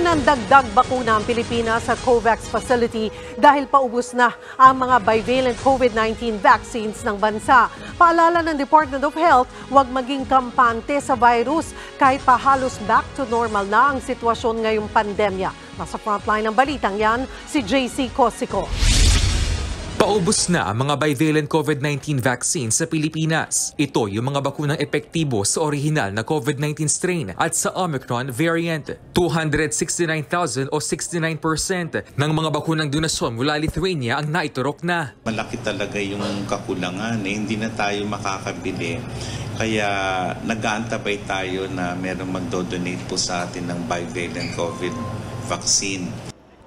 ng dagdag bakuna ang Pilipinas sa COVAX facility dahil paubos na ang mga bivalent COVID-19 vaccines ng bansa. Paalala ng Department of Health, huwag maging kampante sa virus kahit pa halos back to normal na ang sitwasyon ngayong pandemya. Nasa frontline ng balitang yan, si JC Cosico. Paubos na ang mga bivalent COVID-19 vaccines sa Pilipinas. Ito yung mga bakunang epektibo sa orihinal na COVID-19 strain at sa Omicron variant. 269,000 o 69% ng mga bakunang donasyon mula Lithuania ang naiturok na. Malaki talaga yung kakulangan, hindi na tayo makakabili. Kaya nag-aantabay tayo na merong magdodonate po sa atin ng bivalent COVID vaccine.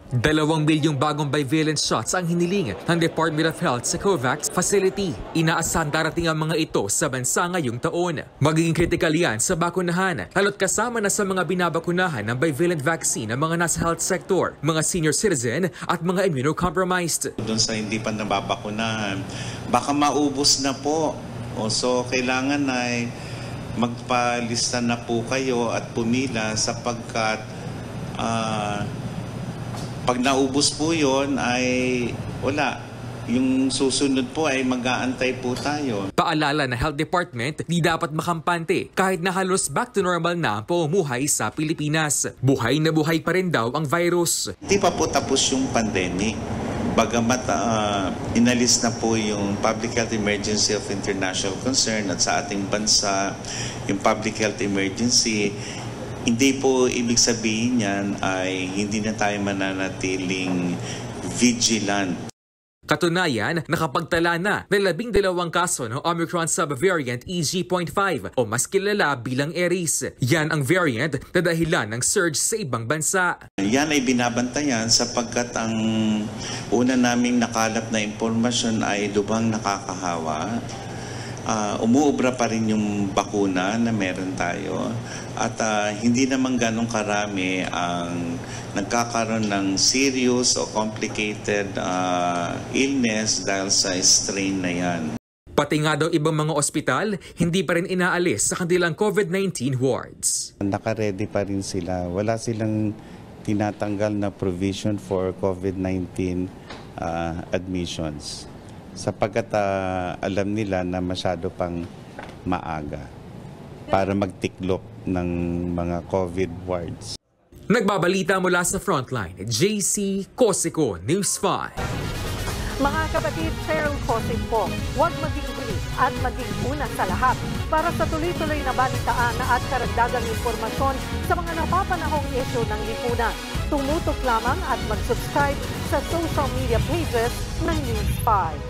2 milyong bagong bivalent shots ang hiniling ng Department of Health sa COVAX facility. Inaasahan darating ang mga ito sa bansa ngayong taon. Magiging critical yan sa bakunahan, lalo't kasama na sa mga binabakunahan ng bivalent vaccine ang mga nasa health sector, mga senior citizen at mga immunocompromised. Doon sa hindi pa nababakunahan, baka maubos na po. So kailangan ay magpalista na po kayo at pumila sapagkat pag naubos po yun ay wala. Yung susunod po ay mag-aantay po tayo. Paalala ng Health Department, di dapat makampante kahit na halos back to normal na ang pamumuhay sa Pilipinas. Buhay na buhay pa rin daw ang virus. Di pa po tapos yung pandemic. Bagamat inalis na po yung Public Health Emergency of International Concern at sa ating bansa, yung Public Health Emergency, hindi po ibig sabihin yan ay hindi na tayo mananatiling vigilant. Katunayan, nakapagtala na ng 12 kaso ng Omicron subvariant EG.5 o mas kilala bilang Aries. Yan ang variant na dahilan ng surge sa ibang bansa. Yan ay binabantayan sapagkat ang una naming nakalap na impormasyon ay lubhang nakakahawa. Umuubra pa rin yung bakuna na meron tayo at hindi naman ganong karami ang nagkakaroon ng serious o complicated illness dahil sa strain na yan. Pati nga daw ibang mga ospital, hindi pa rin inaalis sa kanilang COVID-19 wards. Naka-ready pa rin sila. Wala silang tinatanggal na provision for COVID-19 admissions. Sapagkat alam nila na masyado pang maaga para magtiklop ng mga COVID wards. Nagbabalita mula sa Frontline, JC Cosico, News 5. Mga kapatid, Cheryl Cosing po, huwag maging huli at maging una sa lahat para sa tuloy-tuloy na balitaan at karagdagang impormasyon sa mga napapanahong issue ng lipunan. Tumutok lamang at mag-subscribe sa social media pages ng News 5.